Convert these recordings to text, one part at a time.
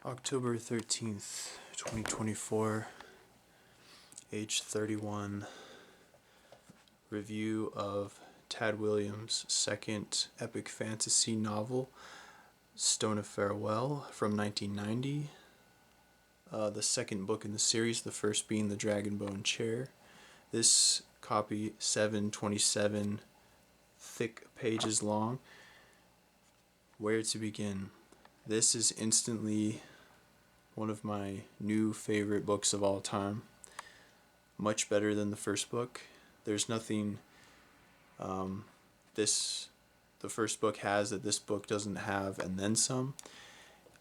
October 13th, 2024, age 31, review of Tad Williams' second epic fantasy novel, Stone of Farewell, from 1990. The second book in the series, the first being The Dragonbone Chair. This copy, 727 thick pages long. Where to begin? This is instantly one of my new favorite books of all time. Much better than the first book. There's nothing the first book has that this book doesn't have, and then some.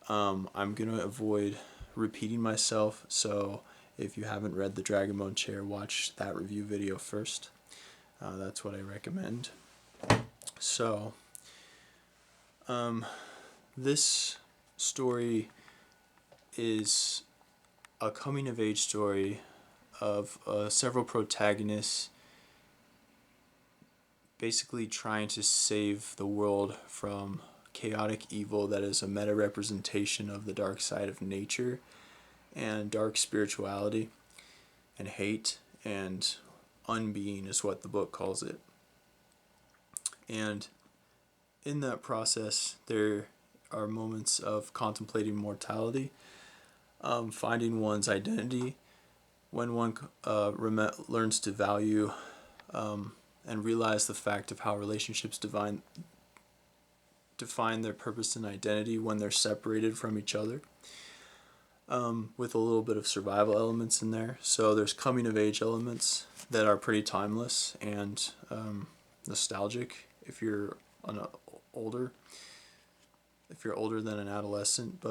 I'm going to avoid repeating myself, so if you haven't read The Dragonbone Chair, watch that review video first. That's what I recommend. So, this story is a coming-of-age story of several protagonists basically trying to save the world from chaotic evil that is a meta-representation of the dark side of nature and dark spirituality and hate and unbeing is what the book calls it. And in that process, there are moments of contemplating mortality, finding one's identity, when one learns to value and realize the fact of how relationships define their purpose and identity when they're separated from each other, with a little bit of survival elements in there. So there's coming-of-age elements that are pretty timeless and nostalgic if you're older than an adolescent,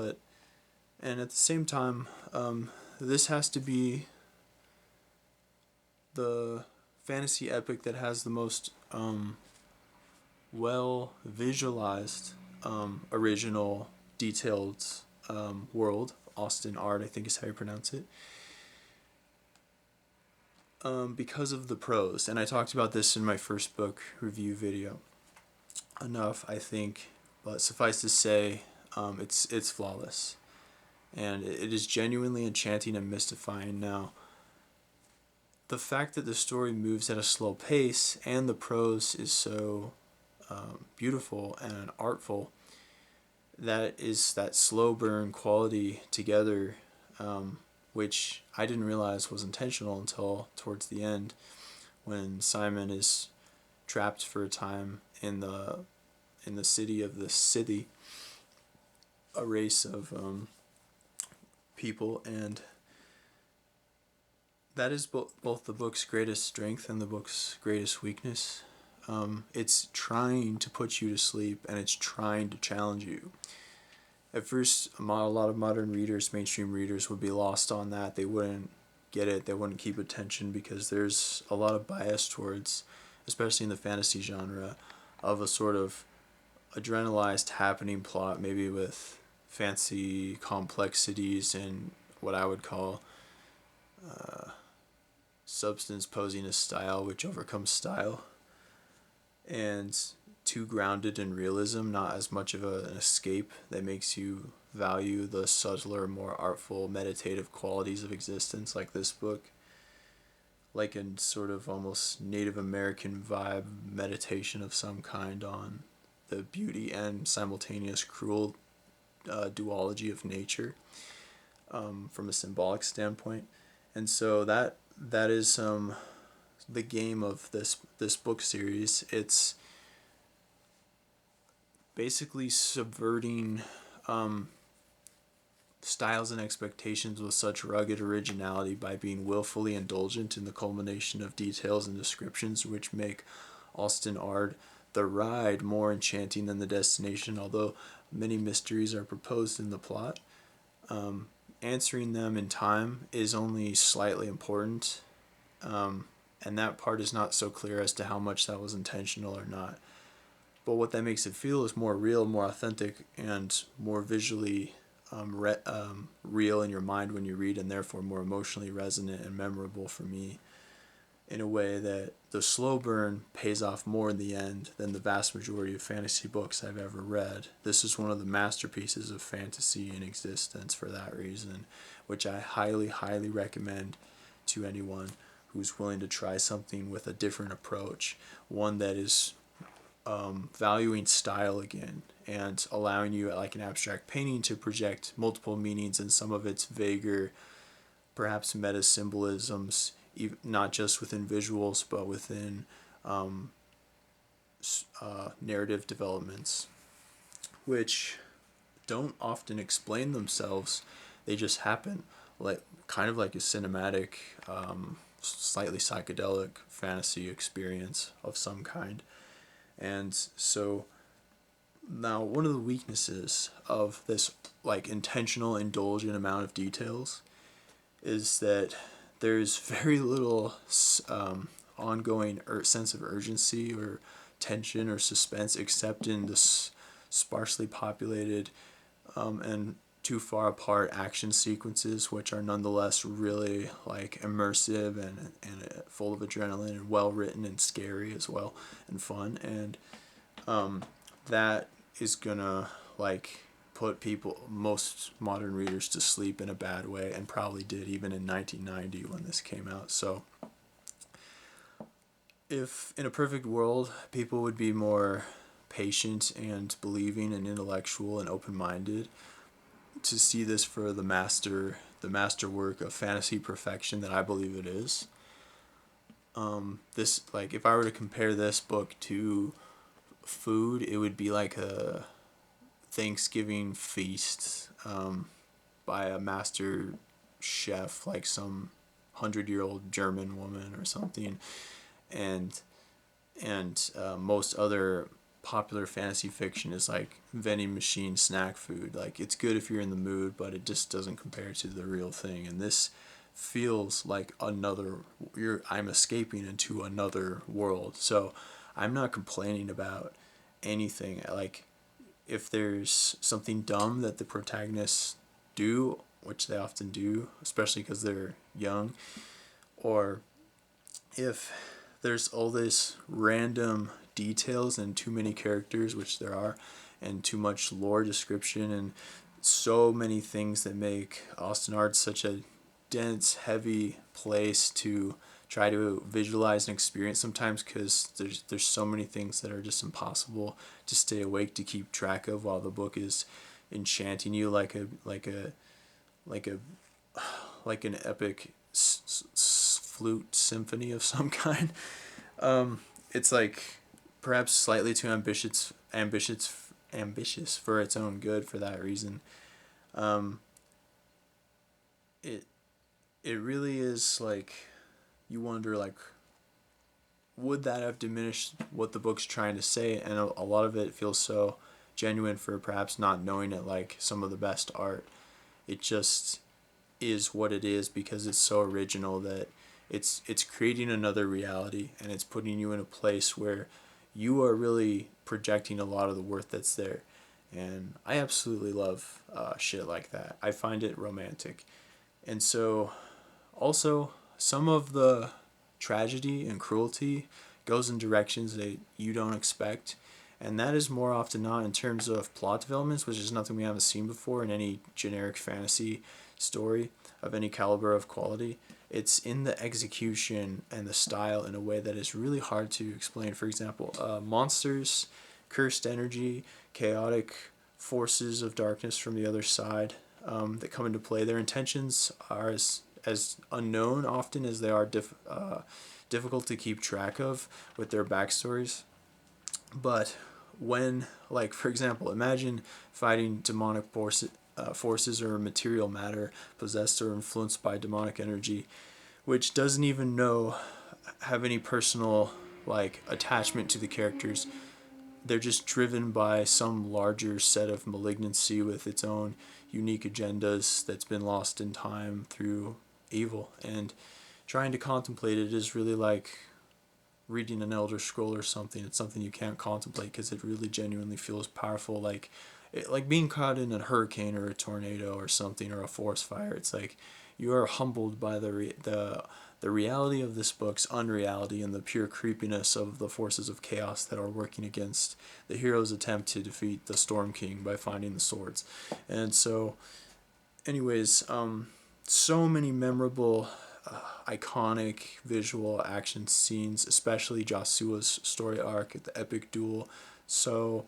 and at the same time, this has to be the fantasy epic that has the most well visualized, original, detailed world. Austin Ard, I think is how you pronounce it. Because of the prose, and I talked about this in my first book review video enough, I think, but suffice to say, it's flawless, and it is genuinely enchanting and mystifying. Now, the fact that the story moves at a slow pace and the prose is so beautiful and artful, that is that slow burn quality together, which I didn't realize was intentional until towards the end, when Simon is trapped for a time in the city of the Scythi, a race of people, and that is both the book's greatest strength and the book's greatest weakness. It's trying to put you to sleep, and it's trying to challenge you. At first, a lot of modern readers, mainstream readers, would be lost on that. They wouldn't get it. They wouldn't keep attention because there's a lot of bias towards, especially in the fantasy genre, of a sort of adrenalized happening plot, maybe with fancy complexities and what I would call substance posing as style, which overcomes style, and too grounded in realism, not as much of an escape that makes you value the subtler, more artful, meditative qualities of existence, like this book, like a sort of almost Native American vibe meditation of some kind on the beauty and simultaneous cruel duology of nature, from a symbolic standpoint. And so that is the game of this book series. It's basically subverting styles and expectations with such rugged originality by being willfully indulgent in the culmination of details and descriptions, which make Austin Ard the ride more enchanting than the destination, although many mysteries are proposed in the plot. Answering them in time is only slightly important, and that part is not so clear as to how much that was intentional or not. But what that makes it feel is more real, more authentic, and more visually real in your mind when you read, and therefore more emotionally resonant and memorable for me. in a way that the slow burn pays off more in the end than the vast majority of fantasy books I've ever read. This is one of the masterpieces of fantasy in existence for that reason, which I highly, highly recommend to anyone who's willing to try something with a different approach, one that is valuing style again and allowing you, like an abstract painting, to project multiple meanings and some of its vaguer, perhaps meta symbolisms, not just within visuals but within narrative developments, which don't often explain themselves. They just happen, like kind of like a cinematic, slightly psychedelic fantasy experience of some kind. And so now one of the weaknesses of this like intentional indulgent amount of details is that there's very little ongoing sense of urgency or tension or suspense except in this sparsely populated and too far apart action sequences, which are nonetheless really like immersive and full of adrenaline and well written and scary as well and fun. And that is gonna like put most modern readers to sleep in a bad way, and probably did even in 1990 when this came out. So if in a perfect world people would be more patient and believing and intellectual and open-minded to see this for the masterwork of fantasy perfection that I believe it is. This, like, if I were to compare this book to food, it would be like a Thanksgiving feast by a master chef, like some 100-year-old German woman or something, and most other popular fantasy fiction is like vending machine snack food. Like, it's good if you're in the mood, but it just doesn't compare to the real thing. And this feels like I'm escaping into another world. So I'm not complaining about anything. Like, if there's something dumb that the protagonists do, which they often do, especially because they're young, or if there's all this random details and too many characters, which there are, and too much lore description and so many things that make Austin Arts such a dense, heavy place to try to visualize and experience sometimes, because there's so many things that are just impossible to stay awake to keep track of while the book is enchanting you like a like an epic flute symphony of some kind. It's like perhaps slightly too ambitious for its own good for that reason. Um, it it really is like, you wonder, like, would that have diminished what the book's trying to say? And a lot of it feels so genuine for perhaps not knowing it, like some of the best art. It just is what it is because it's so original that it's creating another reality, and it's putting you in a place where you are really projecting a lot of the worth that's there. And I absolutely love shit like that. I find it romantic. And so also some of the tragedy and cruelty goes in directions that you don't expect, and that is more often not in terms of plot developments, which is nothing we haven't seen before in any generic fantasy story of any caliber of quality. It's in the execution and the style in a way that is really hard to explain. For example, monsters, cursed energy, chaotic forces of darkness from the other side that come into play. Their intentions are as unknown often as they are difficult to keep track of with their backstories. But when, like, for example, imagine fighting demonic forces or material matter possessed or influenced by demonic energy, which doesn't even have any personal like attachment to the characters. They're just driven by some larger set of malignancy with its own unique agendas that's been lost in time through evil. And trying to contemplate it is really like reading an Elder Scroll or something. It's something you can't contemplate because it really genuinely feels powerful, like being caught in a hurricane or a tornado or something, or a forest fire. It's like you are humbled by the the reality of this book's unreality and the pure creepiness of the forces of chaos that are working against the hero's attempt to defeat the Storm King by finding the swords. And so, anyways, so many memorable, iconic visual action scenes, especially Joshua's story arc at the epic duel. So,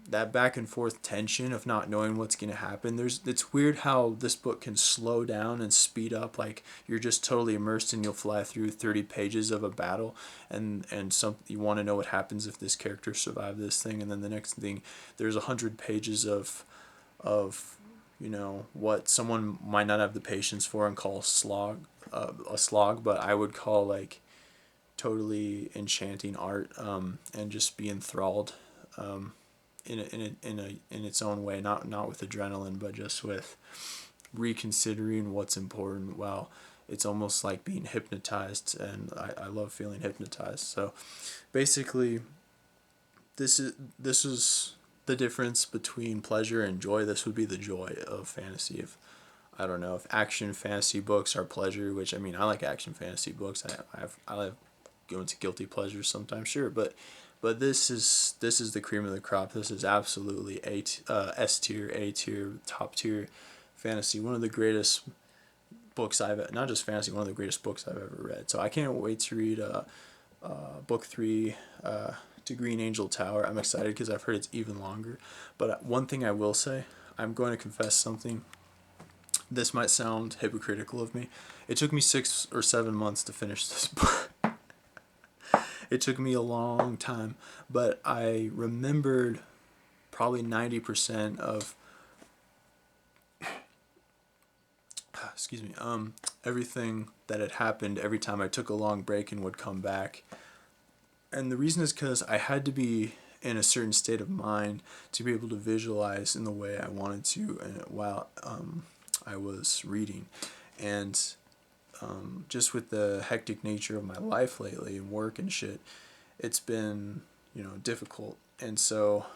that back and forth tension of not knowing what's going to happen. It's weird how this book can slow down and speed up. Like, you're just totally immersed and you'll fly through 30 pages of a battle, and you want to know what happens if this character survived this thing, and then the next thing there's 100 pages of what someone might not have the patience for and call a slog, but I would call like totally enchanting art, and just be enthralled, in its own way, not with adrenaline, but just with reconsidering what's important. Wow, it's almost like being hypnotized, and I love feeling hypnotized. So basically, this is the difference between pleasure and joy. This would be the joy of fantasy. If I don't know if action fantasy books are pleasure, which I mean I like action fantasy books. I like going to guilty pleasures sometimes, sure, but this is the cream of the crop. This is absolutely S tier, A tier, top tier fantasy. One of the greatest books not just fantasy, one of the greatest books I've ever read. So I can't wait to read book 3, to Green Angel Tower. I'm excited because I've heard it's even longer. But one thing I will say, I'm going to confess something. This might sound hypocritical of me. It took me 6 or 7 months to finish this book. It took me a long time, but I remembered probably 90% of excuse me, everything that had happened every time I took a long break and would come back. And the reason is because I had to be in a certain state of mind to be able to visualize in the way I wanted to, and while I was reading. And just with the hectic nature of my life lately and work and shit, it's been, difficult. And so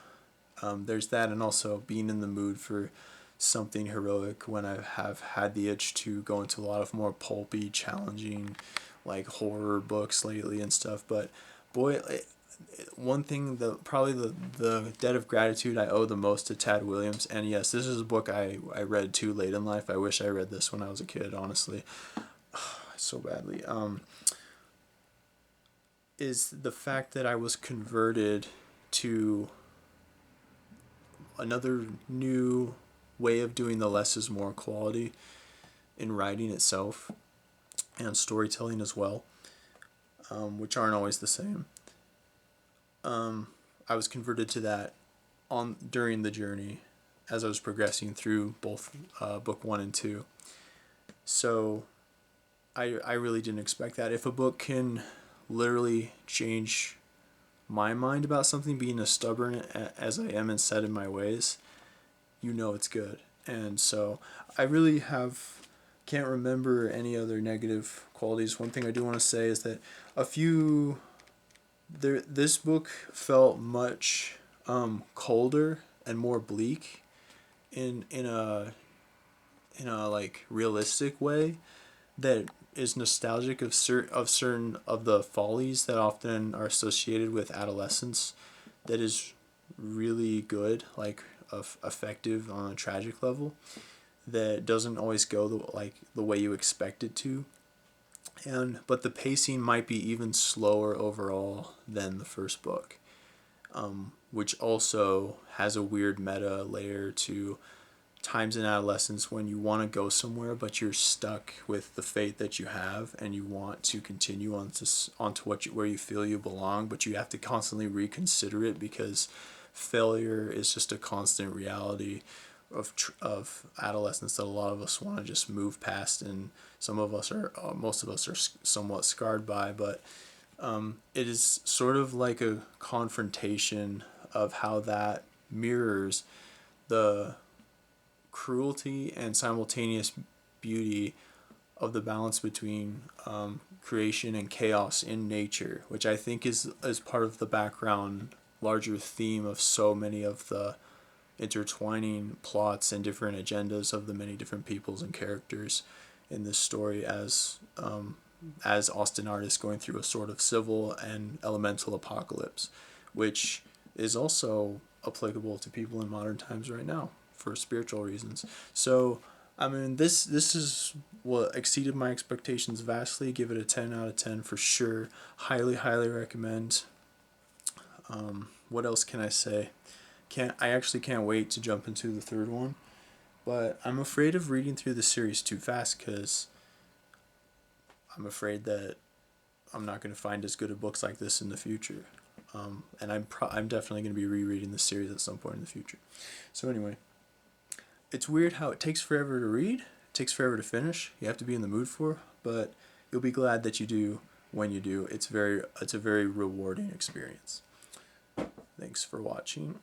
there's that, and also being in the mood for something heroic when I have had the itch to go into a lot of more pulpy, challenging, like horror books lately and stuff. But boy, one thing, the debt of gratitude I owe the most to Tad Williams, and yes, this is a book I read too late in life. I wish I read this when I was a kid, honestly, so badly, is the fact that I was converted to another new way of doing the less is more quality in writing itself and storytelling as well, which aren't always the same. I was converted to that during the journey as I was progressing through both book 1 and 2. So I really didn't expect that. If a book can literally change my mind about something, being as stubborn as I am and set in my ways, it's good. And so I really can't remember any other negative qualities. One thing I do want to say is that this book felt much colder and more bleak in a like realistic way that is nostalgic of certain of the follies that often are associated with adolescence, that is really good, like effective on a tragic level, that doesn't always go the way you expect it to. But the pacing might be even slower overall than the first book, which also has a weird meta layer to times in adolescence when you want to go somewhere but you're stuck with the fate that you have, and you want to continue onto where you feel you belong, but you have to constantly reconsider it because failure is just a constant reality of adolescence that a lot of us want to just move past, and most of us are somewhat scarred by. But it is sort of like a confrontation of how that mirrors the cruelty and simultaneous beauty of the balance between creation and chaos in nature, which I think is part of the background larger theme of so many of the intertwining plots and different agendas of the many different peoples and characters in this story as Austin Artist going through a sort of civil and elemental apocalypse, which is also applicable to people in modern times right now for spiritual reasons. So, I mean, this is what exceeded my expectations vastly. Give it a 10 out of 10 for sure. Highly, highly recommend. What else can I say? I actually can't wait to jump into the third one, but I'm afraid of reading through the series too fast because I'm afraid that I'm not going to find as good of books like this in the future. And I'm definitely going to be rereading this series at some point in the future. So anyway, it's weird how it takes forever to read, it takes forever to finish. You have to be in the mood for, but you'll be glad that you do when you do. It's a very rewarding experience. Thanks for watching.